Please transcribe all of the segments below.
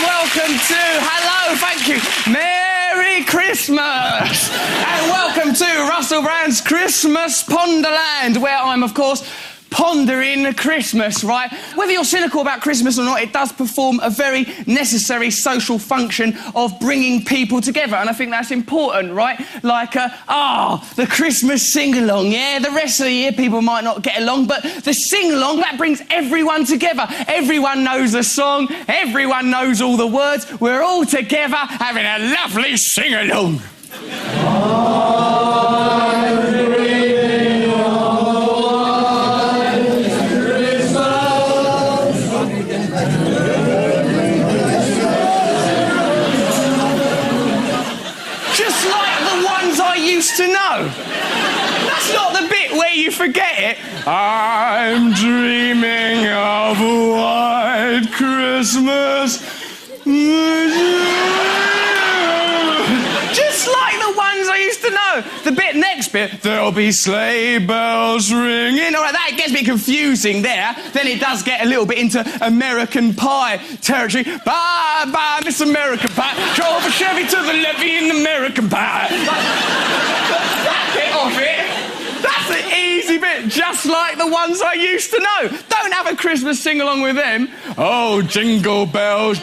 welcome to, hello, thank you, Merry Christmas! And welcome to Russell Brand's Christmas Ponderland, where I'm, of course, pondering Christmas, right? Whether you're cynical about Christmas or not, it does perform a very necessary social function of bringing people together, and I think that's important, right? Like, the Christmas sing-along, yeah? The rest of the year people might not get along, but the sing-along, that brings everyone together. Everyone knows the song, everyone knows all the words, we're all together having a lovely sing-along. To know. That's not the bit where you forget it. I'm dreaming of a white Christmas. Just like the ones I used to know. The next bit, there'll be sleigh bells ringing. All right, that gets a bit confusing there. Then it does get a little bit into American Pie territory. Bye, bye, Miss American Pie. Drove a Chevy to the levee in American Pie. That bit of it, that's the easy bit, just like the ones I used to know. Don't have a Christmas sing-along with them. Oh, jingle bells.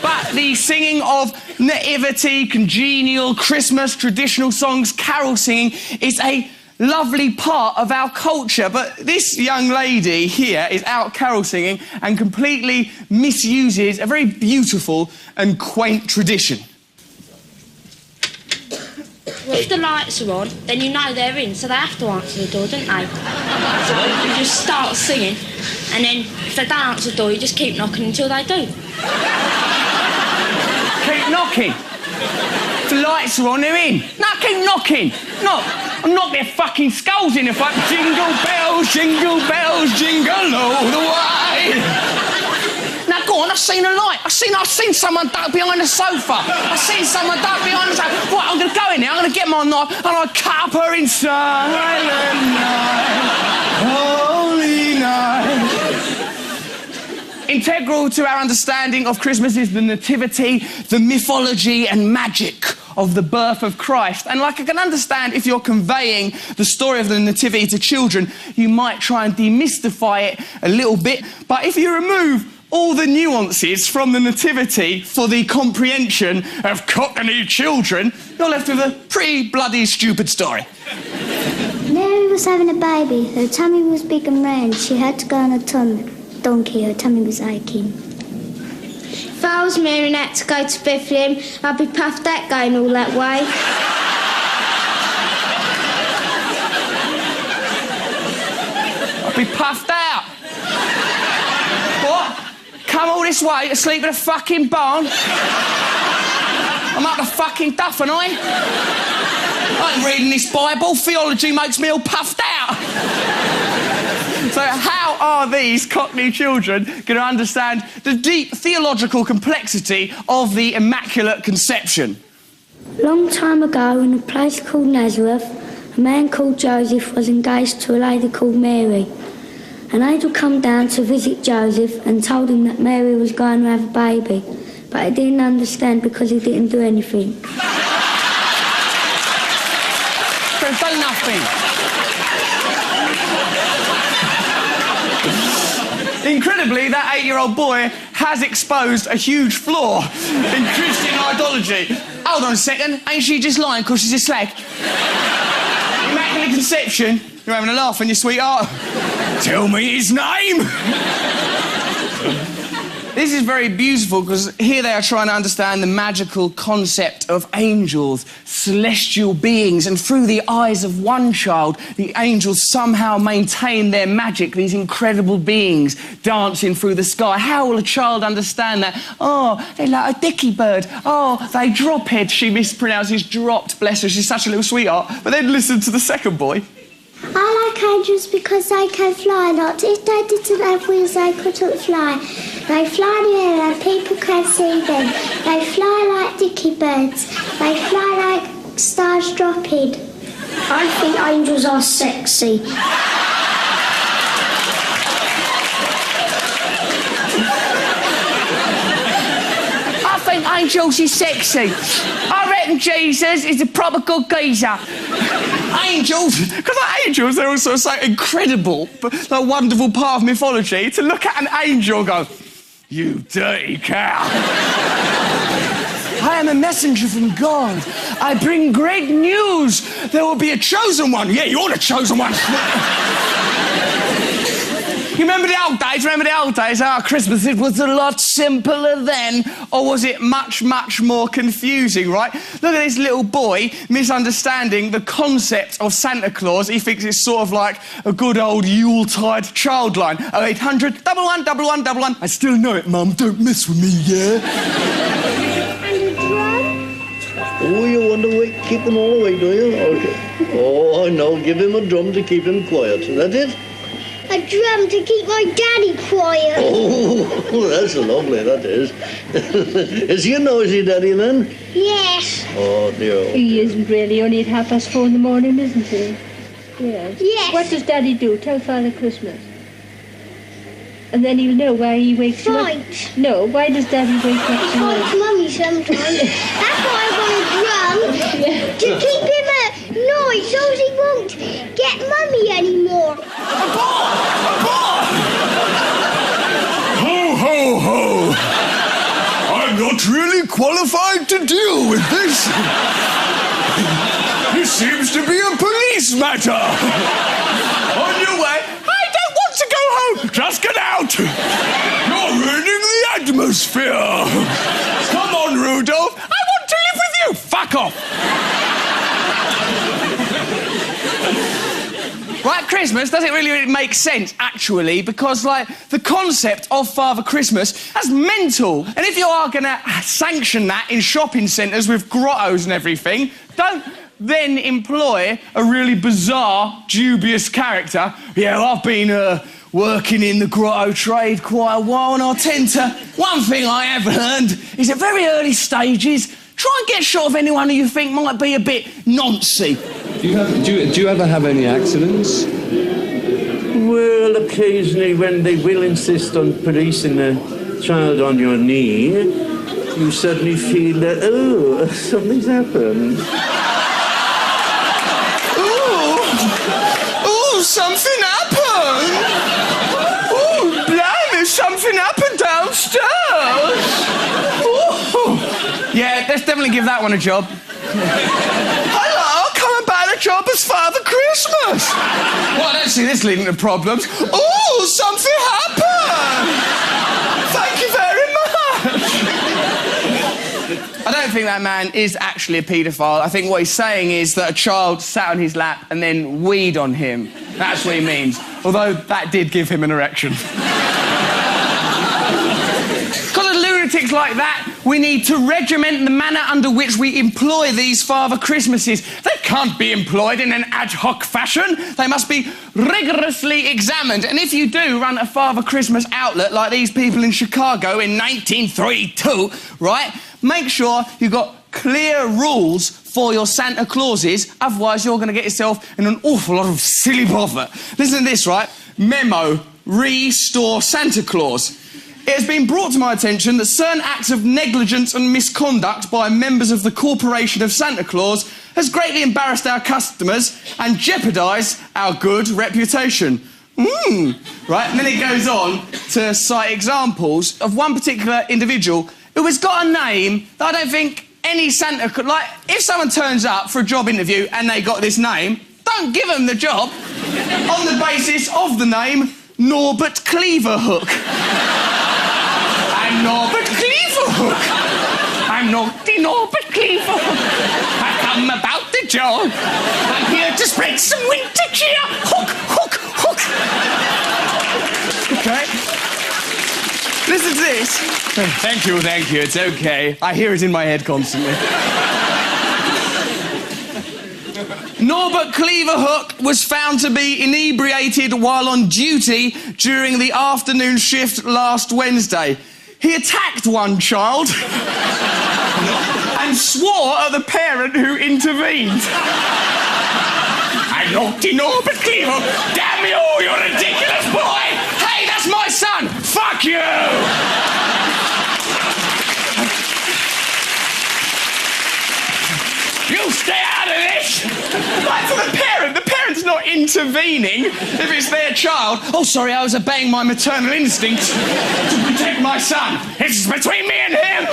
But the singing of nativity, congenial, Christmas, traditional songs, carol singing is a lovely part of our culture. But this young lady here is out carol singing and completely misuses a very beautiful and quaint tradition. Well, if the lights are on, then you know they're in, so they have to answer the door, don't they? So you just start singing, and then if they don't answer the door, you just keep knocking until they do. Keep knocking? If the lights are on, they're in. No, keep knocking. I'll knock their fucking skulls in if I jingle bells, jingle all the way. Now go on, I've seen a light. I've seen someone duck behind the sofa. I've seen someone duck behind the sofa. Right, I'm going to go in there, I'm going to get my knife, and I'll cut up her in silent night, holy night. Integral to our understanding of Christmas is the nativity, the mythology and magic of the birth of Christ. And like, I can understand if you're conveying the story of the nativity to children, you might try and demystify it a little bit. But if you remove all the nuances from the nativity for the comprehension of Cockney children, you're left with a pretty bloody stupid story. Mary was having a baby. Her tummy was big and round. She had to go on a donkey. Her tummy was aching. If I was Mary and had to go to Bethlehem, I'd be puffed out going all that way. I'd be puffed out. What? Come all this way to sleep in a fucking barn? I'm up the fucking duff, and I'm reading this Bible. Theology makes me all puffed out. So how are these Cockney children going to understand the deep theological complexity of the Immaculate Conception? Long time ago, in a place called Nazareth, a man called Joseph was engaged to a lady called Mary. An angel come down to visit Joseph and told him that Mary was going to have a baby, but he didn't understand because he didn't do anything. So do nothing. Incredibly, that 8-year-old boy has exposed a huge flaw in Christian ideology. Hold on a second, ain't she just lying because she's a slag? Immaculate Conception? You're having a laugh, and you sweetheart. Tell me his name! This is very beautiful because here they are trying to understand the magical concept of angels, celestial beings, and through the eyes of one child, the angels somehow maintain their magic, these incredible beings dancing through the sky. How will a child understand that? Oh, they're like a dicky bird. Oh, they drop it. She mispronounces dropped, bless her, she's such a little sweetheart. But then listen to the second boy. I like angels because they can fly a lot. If they didn't have wings, they couldn't fly. They fly in the air and people can see them. They fly like dicky birds. They fly like stars dropping. I think angels are sexy. angels is sexy. I reckon Jesus is a proper good geezer. Angels, because like angels, they're also so incredible, but a wonderful part of mythology. To look at an angel and go, you dirty cow. I am a messenger from God. I bring great news. There will be a chosen one. Yeah, you're the chosen one. You remember the old days? Christmas, it was a lot simpler then, or was it much, much more confusing, right? Look at this little boy misunderstanding the concept of Santa Claus. He thinks it's sort of like a good old Yuletide child line. 0800 11 I still know it, Mum. Don't mess with me, yeah? And a drum? Oh, you want to keep them all awake, do you? Okay. Oh, I know. Give him a drum to keep him quiet. Is that it? A drum to keep my daddy quiet. Oh, that's lovely, that is. Is he a noisy daddy, then? Yes. Oh, dear. He isn't really, only at 4:30 in the morning, isn't he? Yes. Yes. What does Daddy do? Tell Father Christmas. And then he'll know why he wakes you up. Fight. No, why does Daddy wake up so Fight early? Mummy sometimes. That's why I want a drum. To keep him at night so he won't get Mummy anymore. Ho, ho, ho. I'm not really qualified to deal with this. This seems to be a police matter. On your way. I don't want to go home. Just get out. You're ruining the atmosphere. Come on, Rudolph. I want to live with you. Fuck off. Right, Christmas doesn't really make sense, actually, because, like, the concept of Father Christmas, that's mental. And if you are going to sanction that in shopping centres with grottos and everything, don't then employ a really bizarre, dubious character. Yeah, I've been working in the grotto trade quite a while, and I tend to... One thing I have learned is at very early stages, try and get shot of anyone who you think might be a bit noncy. Do you ever have any accidents? Well, occasionally when they will insist on placing a child on your knee, you suddenly feel that, oh, something's happened. Oh, something happened! Oh, blimey, something happened downstairs! Ooh. Yeah, let's definitely give that one a job. Hello, come about a job as Father Christmas! Well, I don't see this leading to problems. Oh, something happened! Thank you very much! I don't think that man is actually a paedophile. I think what he's saying is that a child sat on his lap and then weed on him. That's what he means. Although that did give him an erection. Because of lunatics like that, we need to regiment the manner under which we employ these Father Christmases. They can't be employed in an ad hoc fashion. They must be rigorously examined. And if you do run a Father Christmas outlet like these people in Chicago in 1932, right, make sure you've got clear rules for your Santa Clauses, otherwise you're going to get yourself in an awful lot of silly bother. Listen to this, right? Memo, restore Santa Claus. It has been brought to my attention that certain acts of negligence and misconduct by members of the Corporation of Santa Claus has greatly embarrassed our customers and jeopardised our good reputation. Right, and then it goes on to cite examples of one particular individual who has got a name that I don't think any Santa could... Like, if someone turns up for a job interview and they got this name, don't give them the job on the basis of the name Norbert Cleaverhook. I'm Norbert Cleaverhook. I'm naughty Norbert Cleaverhook. I come about the job. I'm here to spread some winter cheer. Hook, hook, hook. OK. Listen to this. Thank you, it's OK. I hear it in my head constantly. Norbert Cleaverhook was found to be inebriated while on duty during the afternoon shift last Wednesday. He attacked one child and swore at the parent who intervened. I'm naughty Norbert Cleaverhook. Damn you, you're a ridiculous boy. Hey, that's my son. Fuck you. for the parent. The parent's not intervening if it's their child. Oh, sorry, I was obeying my maternal instinct to protect my son. It's between me and him.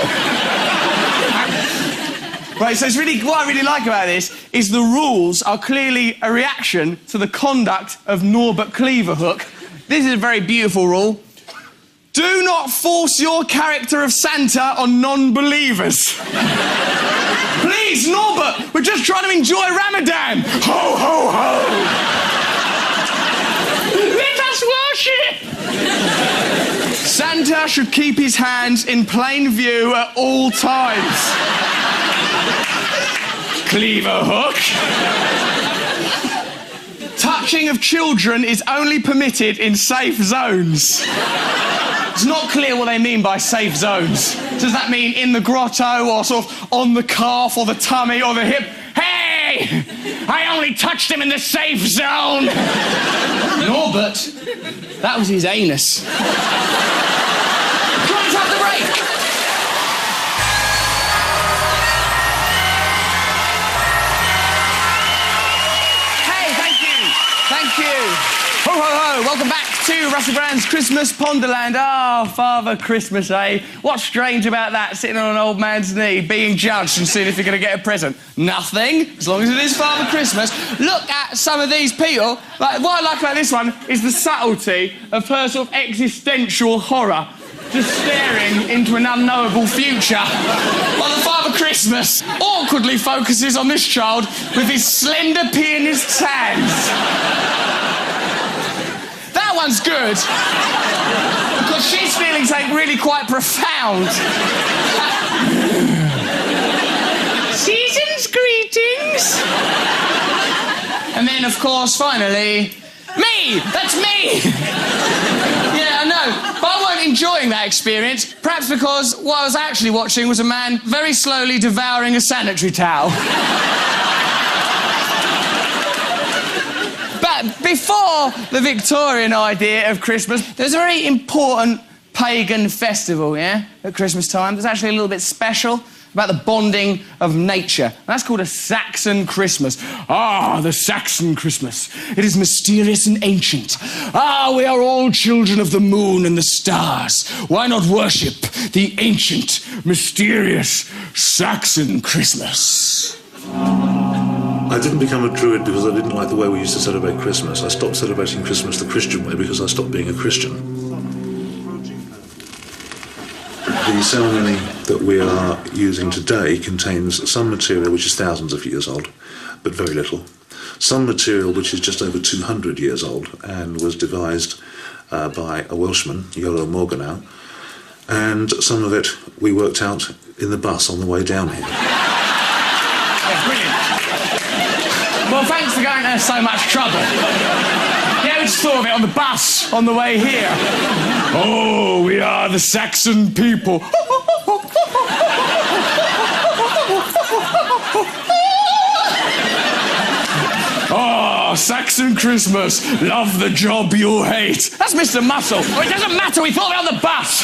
Right, so it's really, what I really like about this is the rules are clearly a reaction to the conduct of Norbert Cleaverhook. This is a very beautiful rule. Do not force your character of Santa on non-believers. Please, Norbert, we're just trying to enjoy Ramadan. Ho, ho, ho. Let us worship. Santa should keep his hands in plain view at all times. Cleaverhook. Touching of children is only permitted in safe zones. It's not clear what they mean by safe zones. Does that mean in the grotto or sort of on the calf or the tummy or the hip? Hey! I only touched him in the safe zone! Norbert, that was his anus. Come on, tap the brake! Thank you. Ho, ho, ho. Welcome back to Russell Brand's Christmas Ponderland. Oh, Father Christmas, eh? What's strange about that, sitting on an old man's knee, being judged and seeing if you're going to get a present? Nothing, as long as it is Father Christmas. Look at some of these people. Like, what I like about this one is the subtlety of her sort of existential horror. Just staring into an unknowable future. While the Father Christmas awkwardly focuses on this child with his slender pianist's hands. That one's good. Because she's feeling something really quite profound. Season's greetings. And then, of course, finally, me! That's me! Yeah, I know. But I wasn't enjoying that experience, perhaps because what I was actually watching was a man very slowly devouring a sanitary towel. But before the Victorian idea of Christmas, there's a very important pagan festival, yeah, at Christmas time. That's actually a little bit special. About the bonding of nature. And that's called a Saxon Christmas. Ah, the Saxon Christmas. It is mysterious and ancient. Ah, we are all children of the moon and the stars. Why not worship the ancient, mysterious Saxon Christmas? I didn't become a Druid because I didn't like the way we used to celebrate Christmas. I stopped celebrating Christmas the Christian way because I stopped being a Christian. The ceremony that we are using today contains some material which is thousands of years old, but very little. Some material which is just over 200 years old and was devised by a Welshman, Iolo Morganau, and some of it we worked out in the bus on the way down here. That's brilliant. Well, thanks for going to so much trouble. Yeah, we just thought of it on the bus on the way here. Oh, we are the Saxon people. Oh, Saxon Christmas. Love the job you hate. That's Mr. Muscle. Well, it doesn't matter, we thought of it on the bus.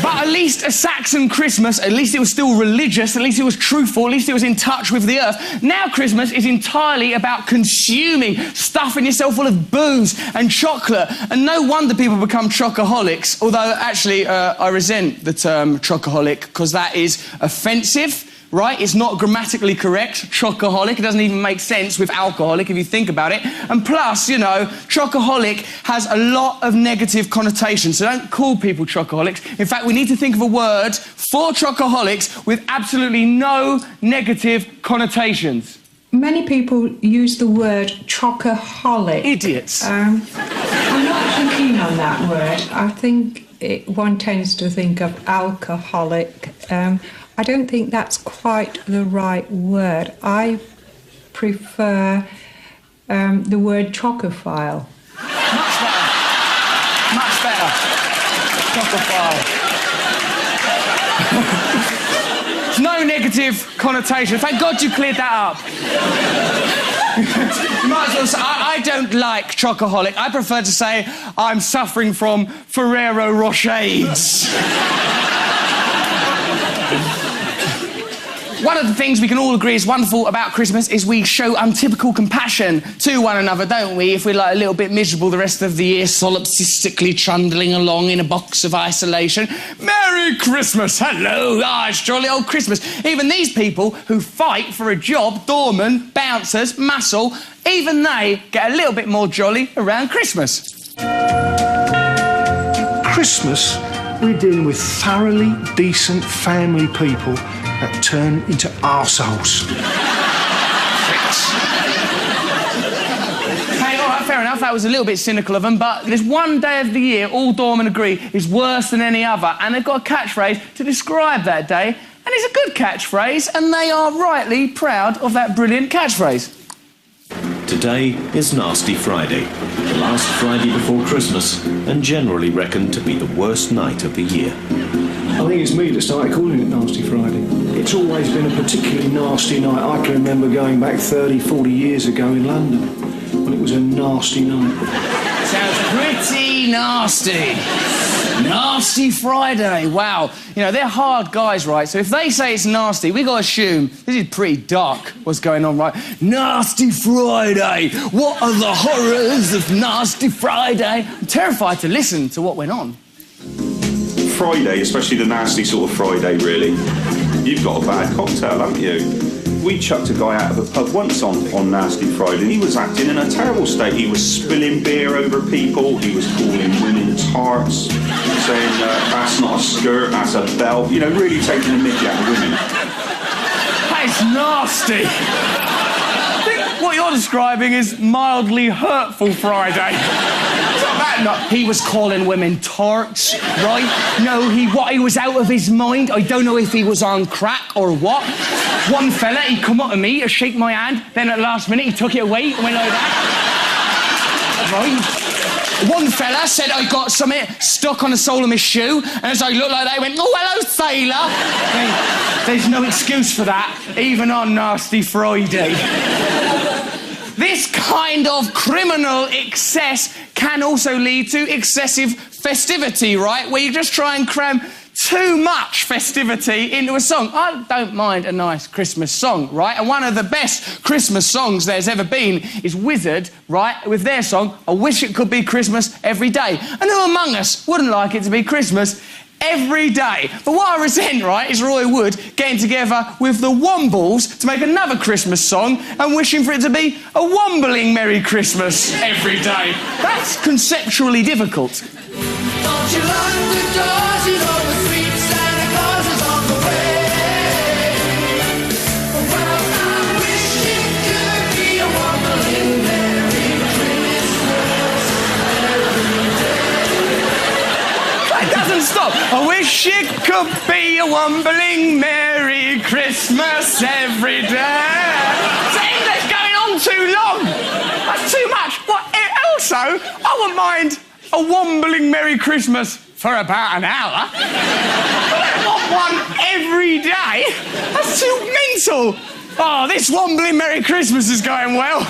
But at least a Saxon Christmas, at least it was still religious, at least it was truthful, at least it was in touch with the earth. Now Christmas is entirely about consuming, stuffing yourself full of booze and chocolate. And no wonder people become chocoholics, although actually I resent the term chocoholic because that is offensive. Right? It's not grammatically correct, chocoholic. It doesn't even make sense with alcoholic if you think about it. And plus, you know, chocoholic has a lot of negative connotations, so don't call people chocoholics. In fact, we need to think of a word for chocoholics with absolutely no negative connotations. Many people use the word chocoholic. Idiots. I'm not too keen on that word. I think one tends to think of alcoholic. I don't think that's quite the right word. I prefer the word chocophile. Much better. Much better. Chocophile. No negative connotation. Thank God you cleared that up. You might as well say, I don't like chocoholic. I prefer to say I'm suffering from Ferrero Rochers. One of the things we can all agree is wonderful about Christmas is we show untypical compassion to one another, don't we? If we're like a little bit miserable the rest of the year, solipsistically trundling along in a box of isolation. Merry Christmas! Hello! Ah, it's jolly old Christmas. Even these people who fight for a job, doormen, bouncers, muscle, even they get a little bit more jolly around Christmas. Christmas, we're dealing with thoroughly decent family people that turn into arseholes. Hey, all right, fair enough, that was a little bit cynical of them, but there's one day of the year all doormen agree is worse than any other, and they've got a catchphrase to describe that day, and it's a good catchphrase, and they are rightly proud of that brilliant catchphrase. Today is Nasty Friday, the last Friday before Christmas, and generally reckoned to be the worst night of the year. I think it's me that started calling it Nasty Friday. It's always been a particularly nasty night. I can remember going back 30, 40 years ago in London when it was a nasty night. Sounds pretty nasty. Nasty Friday, wow. You know, they're hard guys, right? So if they say it's nasty, we got to assume this is pretty dark, what's going on, right? Nasty Friday! What are the horrors of Nasty Friday? I'm terrified to listen to what went on. Friday, especially the nasty sort of Friday, really. You've got a bad cocktail, haven't you? We chucked a guy out of a pub once on Nasty Friday. He was acting in a terrible state. He was spilling beer over people. He was calling women tarts, saying that's not a skirt, that's a belt. You know, really taking a mickey out of women. That's nasty. I think what you're describing is mildly hurtful Friday. He was calling women tarts, right? No, he was out of his mind. I don't know if he was on crack or what. One fella, he come up to me to shake my hand, then at the last minute he took it away and went like that. Right? One fella said I got something stuck on the sole of my shoe, and as I looked like that, he went, "Oh, hello, sailor." Hey, there's no excuse for that, even on Nasty Friday. This kind of criminal excess can also lead to excessive festivity, right? Where you just try and cram too much festivity into a song. I don't mind a nice Christmas song, right? And one of the best Christmas songs there's ever been is Wizard, right? With their song, I Wish It Could Be Christmas Every Day. And who among us wouldn't like it to be Christmas every day? But what I resent, right, is Roy Wood getting together with the Wombles to make another Christmas song and wishing for it to be a wombling Merry Christmas every day. That's conceptually difficult. Don't you lock the doors, you know the sweet Santa Claus is on the way. Well, I wish it could be a wombling Merry Christmas every day. It doesn't stop. I wish it could be a wombling Merry Christmas every day. It's going on too long. That's too much. What? Also, I wouldn't mind a wombling Merry Christmas for about an hour. I don't want one every day. That's too mental. Oh, this wombling Merry Christmas is going well.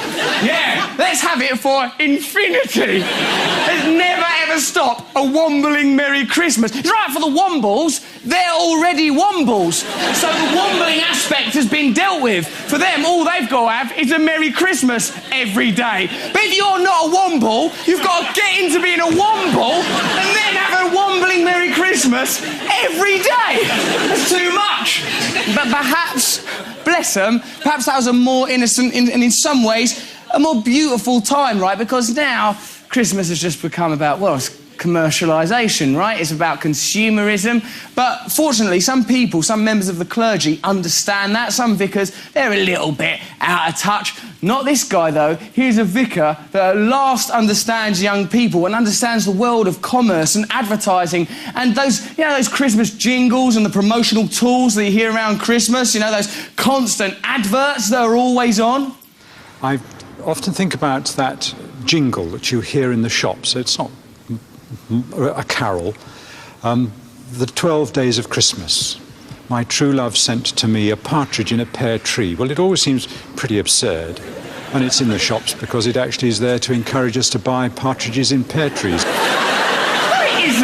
Yeah, let's have it for infinity. Let's never ever stop a wombling Merry Christmas. It's right for the Wombles. They're already Wombles. So the wombling aspect has been dealt with. For them, all they've got to have is a Merry Christmas every day. But if you're not a Womble, you've got to get into being a Womble and then have a wombling Merry Christmas every day. That's too much. But perhaps, bless them, perhaps that was a more innocent and in some ways a more beautiful time, right? Because now Christmas has just become about, well, it's commercialisation, right? It's about consumerism. But fortunately, some people, some members of the clergy understand that. Some vicars, they're a little bit out of touch. Not this guy, though. He's a vicar that at last understands young people and understands the world of commerce and advertising and those, you know, those Christmas jingles and the promotional tools that you hear around Christmas, you know, those constant adverts that are always on. I often think about that jingle that you hear in the shops. It's not a carol. The 12 Days of Christmas. My true love sent to me a partridge in a pear tree. Well, it always seems pretty absurd. And it's in the shops because it actually is there to encourage us to buy partridges in pear trees. No, it isn't.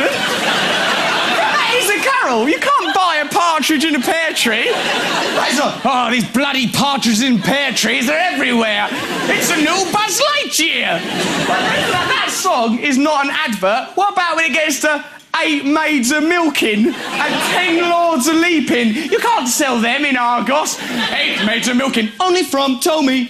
That is a carol. You can't buy a partridge partridge in a pear tree. That's not, oh, these bloody partridges in pear trees, they're everywhere. It's a new Buzz Lightyear. That song is not an advert. What about when it gets to 8 maids a milking and 10 lords a leaping? You can't sell them in Argos. 8 maids a milking, only from Tommy.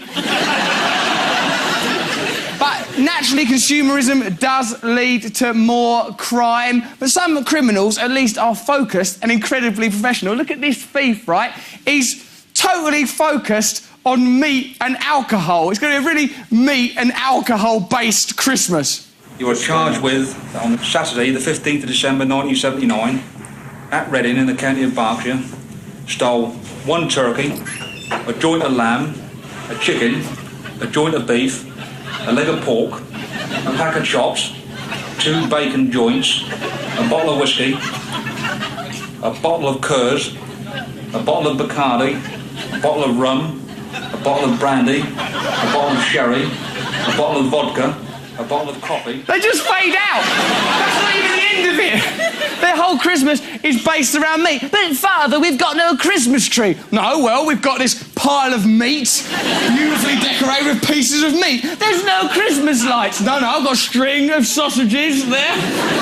But naturally, consumerism does lead to more crime. But some criminals, at least, are focused and incredibly professional. Look at this thief, right? He's totally focused on meat and alcohol. It's going to be a really meat and alcohol-based Christmas. You were charged with, on Saturday, the 15th of December 1979, at Reading in the county of Berkshire, stole 1 turkey, a joint of lamb, a chicken, a joint of beef, a leg of pork, a pack of chops, 2 bacon joints, a bottle of whiskey, a bottle of Kurz, a bottle of Bacardi, a bottle of rum, a bottle of brandy, a bottle of sherry, a bottle of vodka, a bottle of coffee. They just fade out. That's not even the end of it. Their whole Christmas is based around meat. But, Father, we've got no Christmas tree. No, well, we've got this pile of meat, beautifully decorated with pieces of meat. There's no Christmas lights. No, I've got a string of sausages there.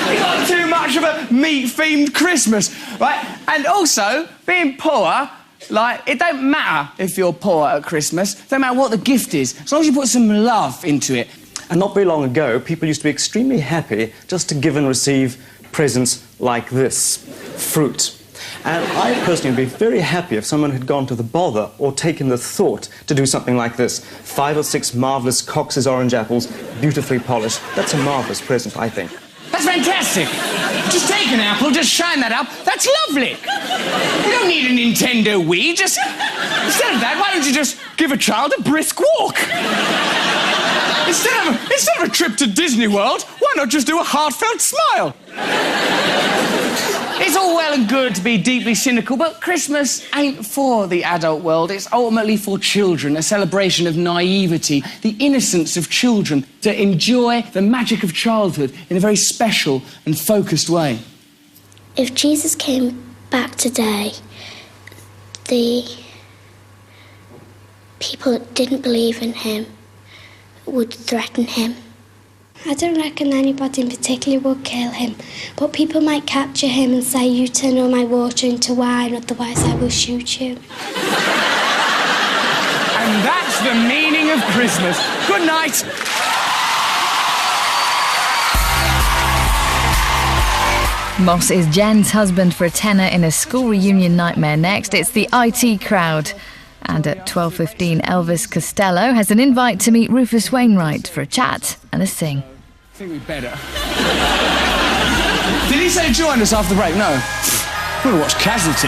We've got too much of a meat-themed Christmas, right? And also, being poor, like, it don't matter if you're poor at Christmas. It don't matter what the gift is, as long as you put some love into it. And not very long ago, people used to be extremely happy just to give and receive presents like this, fruit. And I personally would be very happy if someone had gone to the bother or taken the thought to do something like this. 5 or 6 marvellous Cox's orange apples, beautifully polished. That's a marvellous present, I think. That's fantastic. Just take an apple, just shine that up. That's lovely. You don't need a Nintendo Wii. Just, instead of that, why don't you just give a child a brisk walk? Instead of a trip to Disney World, why not just do a heartfelt smile? It's all well and good to be deeply cynical, but Christmas ain't for the adult world. It's ultimately for children, a celebration of naivety, the innocence of children, to enjoy the magic of childhood in a very special and focused way. If Jesus came back today, the people that didn't believe in him would threaten him. I don't reckon anybody in particular would kill him, but people might capture him and say, you turn all my water into wine, otherwise I will shoot you. And that's the meaning of Christmas. Good night. Moss is Jen's husband for a tenor in a school reunion nightmare next. It's the IT Crowd. And at 12:15, Elvis Costello has an invite to meet Rufus Wainwright for a chat and a sing. I think we'd better. Did he say join us after the break? No. I'm going to watch Casualty.